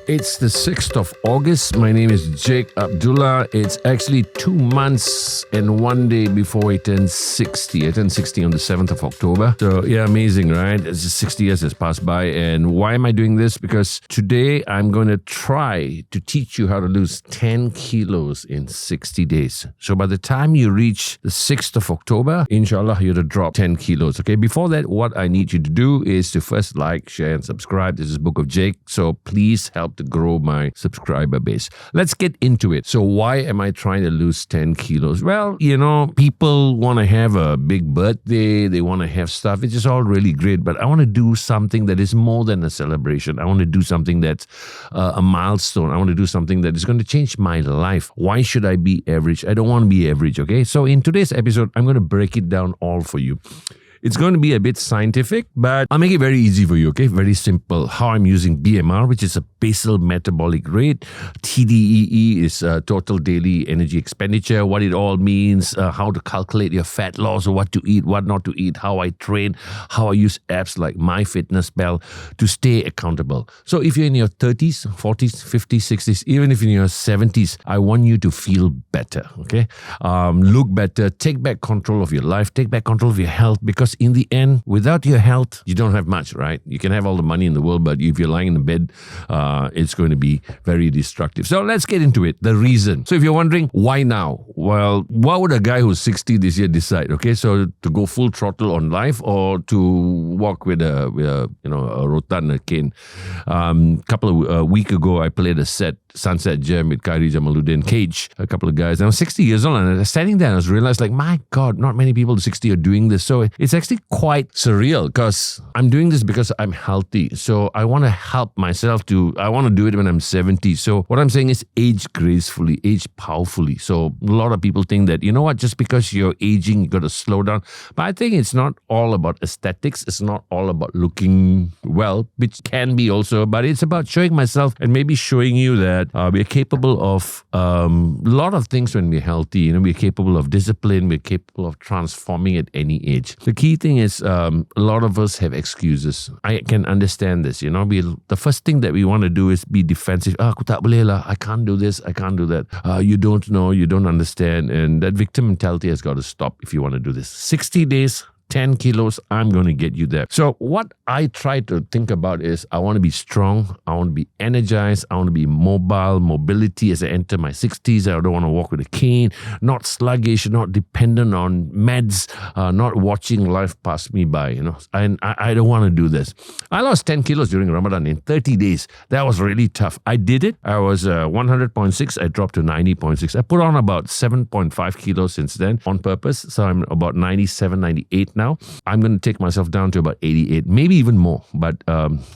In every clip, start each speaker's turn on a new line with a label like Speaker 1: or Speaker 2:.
Speaker 1: It's the 6th of August. My name is Jake Abdullah. It's actually 2 months and 1 day before I turn 60. I turned 60 on the 7th of October. So yeah, amazing, right? It's just 60 years has passed by. And why am I doing this? Because today I'm going to try to teach you how to lose 10 kilos in 60 days. So by the time you reach the 6th of October, inshallah, you're to drop 10 kilos. Okay, before that, what I need you to do is to first like, share, and subscribe. This is Book of Jake. So please help to grow my subscriber base. Let's get into it. So why am I trying to lose 10 kilos? Well, people want to have a big birthday. They want to have stuff. It's just all really great. But I want to do something that is more than a celebration. I want to do something that's a milestone. I want to do something that is going to change my life. Why should I be average? I don't want to be average, okay? So in today's episode, I'm going to break it down all for you. It's going to be a bit scientific, but I'll make it very easy for you, okay? Very simple. How I'm using BMR, which is a basal metabolic rate. TDEE is total daily energy expenditure, what it all means, how to calculate your fat loss, or what to eat, what not to eat, how I train, how I use apps like MyFitnessPal to stay accountable. So if you're in your 30s, 40s, 50s, 60s, even if you're in your 70s, I want you to feel better, okay? Look better, take back control of your life, take back control of your health, because in the end, without your health, you don't have much, right? You can have all the money in the world, but if you're lying in the bed, it's going to be very destructive. So let's get into it. The reason. So if you're wondering, why now? Well, what would a guy who's 60 this year decide? Okay, so to go full throttle on life or to walk with a rotan, a cane. Couple of week ago, I played a Sunset Jam with Khairi Jamaluddin, Cage, a couple of guys. And I was 60 years old, and I was standing there and I realized, my God, not many people 60 are doing this. So it's actually quite surreal because I'm doing this because I'm healthy. So I want to help myself I want to do it when I'm 70. So what I'm saying is age gracefully, age powerfully. So a lot of people think that, just because you're aging, you got to slow down. But I think it's not all about aesthetics. It's not all about looking well, which can be also, but it's about showing myself and maybe showing you that we're capable of a lot of things when we're healthy. We're capable of discipline. We're capable of transforming at any age. The key thing is a lot of us have excuses. I can understand this. The first thing that we want to do is be defensive. Aku tak boleh lah. I can't do this. I can't do that. You don't know. You don't understand. And that victim mentality has got to stop if you want to do this. 60 days. 10 kilos, I'm going to get you there. So what I try to think about is I want to be strong. I want to be energized. I want to be mobile, mobility as I enter my 60s. I don't want to walk with a cane, not sluggish, not dependent on meds, not watching life pass me by, And I don't want to do this. I lost 10 kilos during Ramadan in 30 days. That was really tough. I did it. I was 100.6. I dropped to 90.6. I put on about 7.5 kilos since then on purpose. So I'm about 97, 98 now. I'm going to take myself down to about 88, maybe even more. But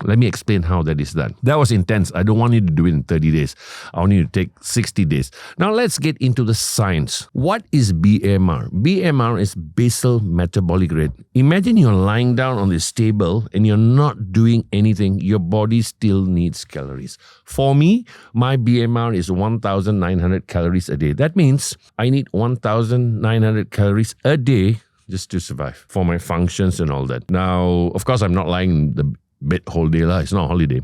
Speaker 1: let me explain how that is done. That was intense. I don't want you to do it in 30 days. I want you to take 60 days. Now let's get into the science. What is BMR? BMR is basal metabolic rate. Imagine you're lying down on this table and you're not doing anything. Your body still needs calories. For me, my BMR is 1,900 calories a day. That means I need 1,900 calories a day just to survive for my functions and all that. Now, of course, I'm not lying in the bed whole day. It's not a holiday.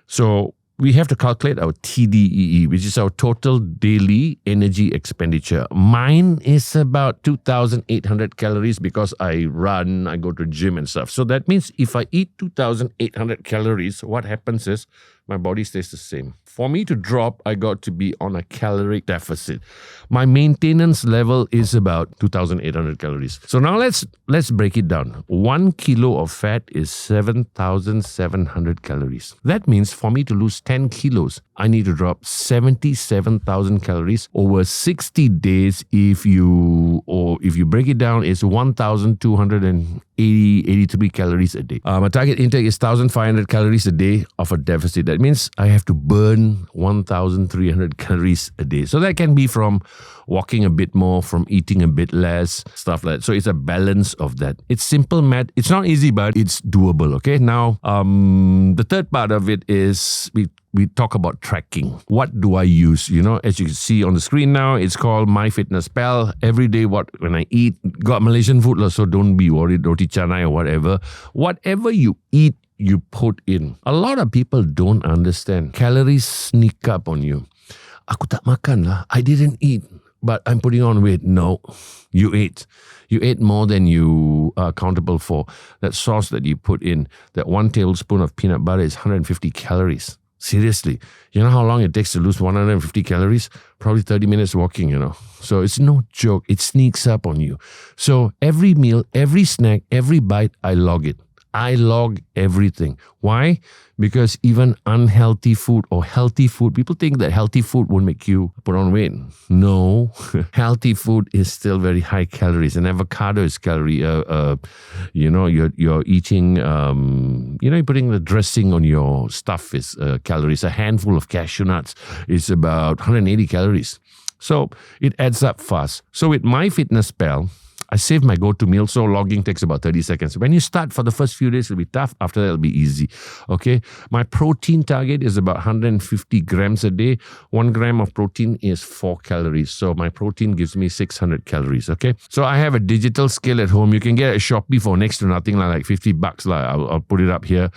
Speaker 1: So we have to calculate our TDEE, which is our total daily energy expenditure. Mine is about 2,800 calories because I run, I go to gym and stuff. So that means if I eat 2,800 calories, what happens is my body stays the same. For me to drop, I got to be on a calorie deficit. My maintenance level is about 2,800 calories. So now let's break it down. 1 kilo of fat is 7,700 calories. That means for me to lose 10 kilos, I need to drop 77,000 calories over 60 days. If you break it down, it's 1,283 calories a day. My target intake is 1,500 calories a day of a deficit. That means I have to burn 1,300 calories a day. So that can be from walking a bit more, from eating a bit less, stuff like that. So it's a balance of that. It's simple math. It's not easy, but it's doable. Okay. Now, the third part of it is we talk about tracking. What do I use? As you can see on the screen now, it's called MyFitnessPal. Every day, when I eat, got Malaysian food, so don't be worried, roti canai or whatever. Whatever you eat, you put in. A lot of people don't understand. Calories sneak up on you. Aku tak makan lah. I didn't eat, but I'm putting on weight. No, you ate. You ate more than you are accountable for. That sauce that you put in, that 1 tablespoon of peanut butter is 150 calories. Seriously. You know how long it takes to lose 150 calories? Probably 30 minutes walking, So it's no joke. It sneaks up on you. So every meal, every snack, every bite, I log it. I log everything. Why? Because even unhealthy food or healthy food, people think that healthy food won't make you put on weight. No, healthy food is still very high calories. And avocado is calorie. You're eating. You're putting the dressing on your stuff is calories. A handful of cashew nuts is about 180 calories. So it adds up fast. So with MyFitnessPal, I save my go-to meal, so logging takes about 30 seconds. When you start, for the first few days, it'll be tough. After that, it'll be easy. Okay? My protein target is about 150 grams a day. 1 gram of protein is 4 calories. So my protein gives me 600 calories. Okay? So I have a digital scale at home. You can get a Shopee for next to nothing, like $50. I'll put it up here.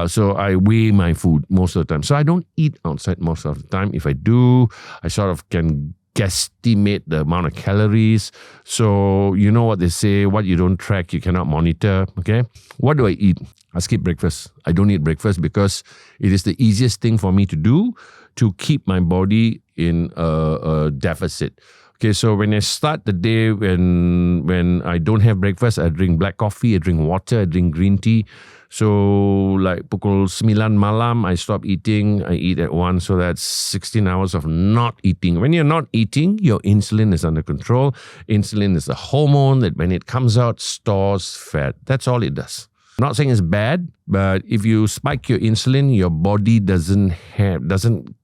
Speaker 1: So I weigh my food most of the time. So I don't eat outside most of the time. If I do, I sort of can guesstimate the amount of calories. So you know what they say, what you don't track, you cannot monitor. Okay. What do I eat? I skip breakfast. I don't eat breakfast because it is the easiest thing for me to do to keep my body in a deficit. Okay, so when I start the day, when I don't have breakfast, I drink black coffee, I drink water, I drink green tea. So like pukul 9 malam, I stop eating, I eat at 1. So that's 16 hours of not eating. When you're not eating, your insulin is under control. Insulin is a hormone that when it comes out, stores fat. That's all it does. I'm not saying it's bad, but if you spike your insulin, your body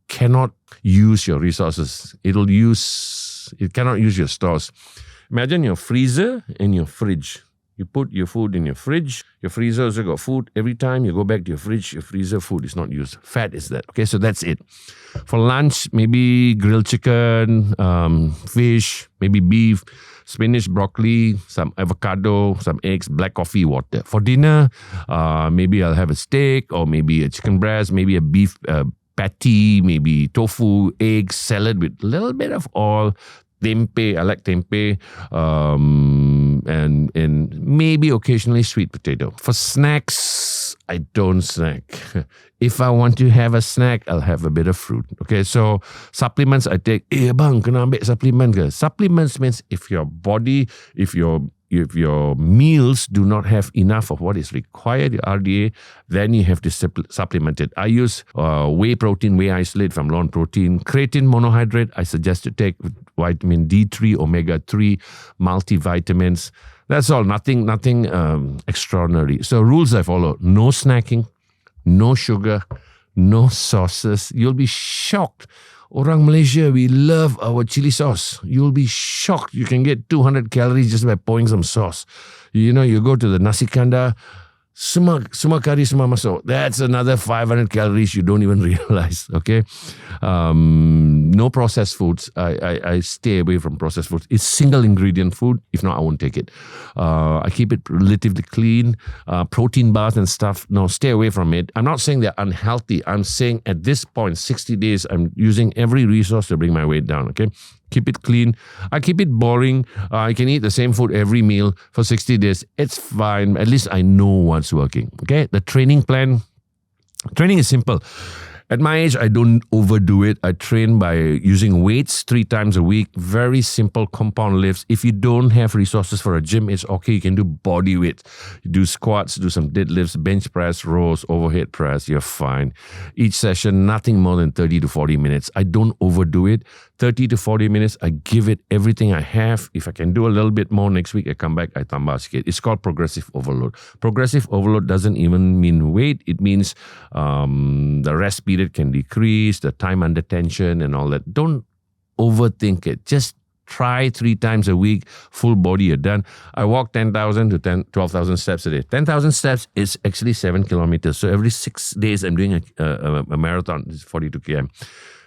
Speaker 1: cannot use your resources. It cannot use your stores. Imagine your freezer and your fridge. You put your food in your fridge. Your freezer also got food. Every time you go back to your fridge, your freezer food is not used. Fat is that. Okay, so that's it. For lunch, maybe grilled chicken, fish, maybe beef, spinach, broccoli, some avocado, some eggs, black coffee, water. For dinner, maybe I'll have a steak or maybe a chicken breast, maybe a beef patty, maybe tofu, eggs, salad with a little bit of oil, tempeh. I like tempeh, and maybe occasionally sweet potato. For snacks, I don't snack. If I want to have a snack, I'll have a bit of fruit. Okay, so supplements I take. Bang, kena ambil supplement ke? Supplements means if your meals do not have enough of what is required, your RDA, then you have to supplement it. I use whey protein, whey isolate from Lawn Protein. Creatine monohydrate, I suggest to take vitamin D3, omega-3, multivitamins. That's all, nothing extraordinary. So rules I follow: no snacking, no sugar, no sauces. You'll be shocked. Orang Malaysia, we love our chili sauce. You'll be shocked. You can get 200 calories just by pouring some sauce. You go to the nasi kandar, semua kari semua masuk. That's another 500 calories you don't even realize. Okay, no processed foods. I stay away from processed foods. It's single ingredient food. If not, I won't take it. I keep it relatively clean. Protein bars and stuff. No, stay away from it. I'm not saying they're unhealthy. I'm saying at this point, 60 days, I'm using every resource to bring my weight down. Okay. Keep it clean. I keep it boring. I can eat the same food every meal for 60 days. It's fine. At least I know what's working. Okay. The training is simple. At my age, I don't overdo it. I train by using weights 3 times a week. Very simple compound lifts. If you don't have resources for a gym, it's okay. You can do body weight. You do squats, do some deadlifts, bench press, rows, overhead press. You're fine. Each session, nothing more than 30 to 40 minutes. I don't overdo it. 30 to 40 minutes, I give it everything I have. If I can do a little bit more next week, I come back, I tambah sikit. It's called progressive overload. Progressive overload doesn't even mean weight. It means the rest period can decrease, the time under tension and all that. Don't overthink it. Just try 3 times a week, full body, you're done. I walk 10,000 to 12,000 steps a day. 10,000 steps is actually 7 kilometers. So every 6 days, I'm doing a marathon. It's 42 km.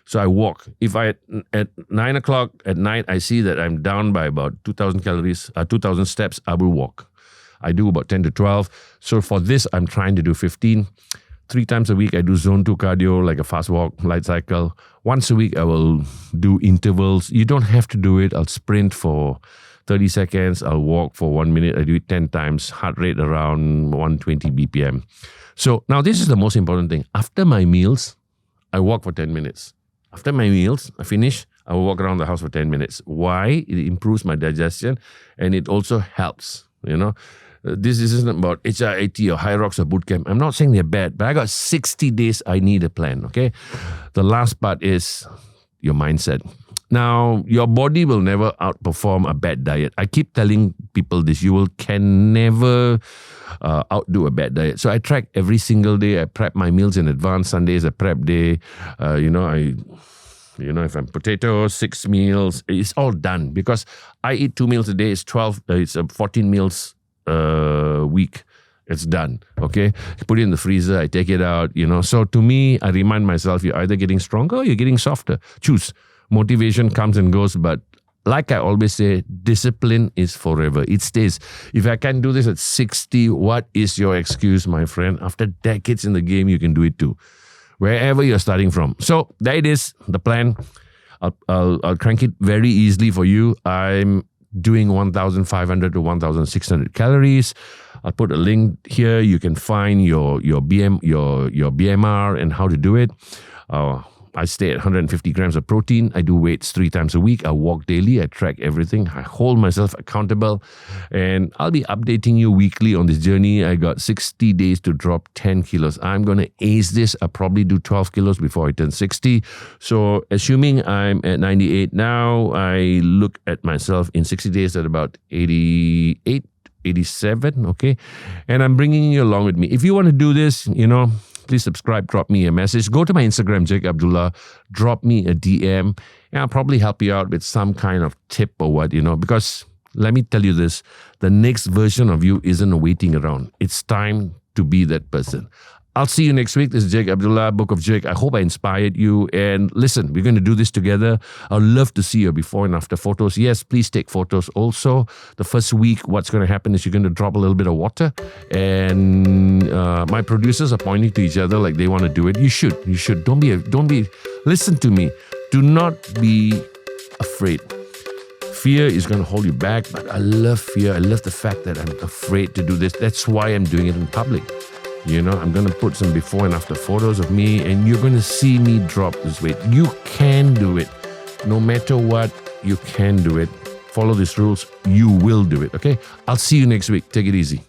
Speaker 1: So I walk. If at 9 o'clock at night, I see that I'm down by about 2,000 steps, I will walk. I do about 10 to 12. So for this, I'm trying to do 15. 3 times a week, I do zone 2 cardio, like a fast walk, light cycle. Once a week, I will do intervals. You don't have to do it. I'll sprint for 30 seconds. I'll walk for 1 minute. I do it 10 times, heart rate around 120 BPM. So now this is the most important thing. After my meals, I walk for 10 minutes. After my meals, I finish, I will walk around the house for 10 minutes. Why? It improves my digestion and it also helps, This isn't about HIIT or High Rocks or Bootcamp. I'm not saying they're bad, but I got 60 days I need a plan, okay? The last part is your mindset. Now, your body will never outperform a bad diet. I keep telling people this. You can never outdo a bad diet. So I track every single day. I prep my meals in advance. Sunday is a prep day. If I'm potatoes, 6 meals, it's all done because I eat 2 meals a day. It's 14 meals week. It's done. Okay. You put it in the freezer. I take it out, So to me, I remind myself, you're either getting stronger or you're getting softer. Choose. Motivation comes and goes, but like I always say, discipline is forever. It stays. If I can do this at 60, what is your excuse, my friend? After decades in the game, you can do it too. Wherever you're starting from. So that is the plan. I'll crank it very easily for you. I'm doing 1,500 to 1,600 calories. I'll put a link here. You can find your BMR and how to do it. I stay at 150 grams of protein. I do weights 3 times a week. I walk daily. I track everything. I hold myself accountable. And I'll be updating you weekly on this journey. I got 60 days to drop 10 kilos. I'm going to ace this. I'll probably do 12 kilos before I turn 60. So assuming I'm at 98 now, I look at myself in 60 days at about 88, 87, okay? And I'm bringing you along with me. If you want to do this, please subscribe, drop me a message. Go to my Instagram, Jake Abdullah, drop me a DM, and I'll probably help you out with some kind of tip or what, because let me tell you this, the next version of you isn't waiting around. It's time to be that person. I'll see you next week. This is Jake Abdullah, Book of Jake. I hope I inspired you. And listen, we're going to do this together. I'd love to see your before and after photos. Yes, please take photos. Also, the first week, what's going to happen is you're going to drop a little bit of water. And my producers are pointing to each other like they want to do it. You should. Don't be, listen to me. Do not be afraid. Fear is going to hold you back, but I love fear. I love the fact that I'm afraid to do this. That's why I'm doing it in public. I'm going to put some before and after photos of me and you're going to see me drop this weight. You can do it. No matter what, you can do it. Follow these rules. You will do it, okay? I'll see you next week. Take it easy.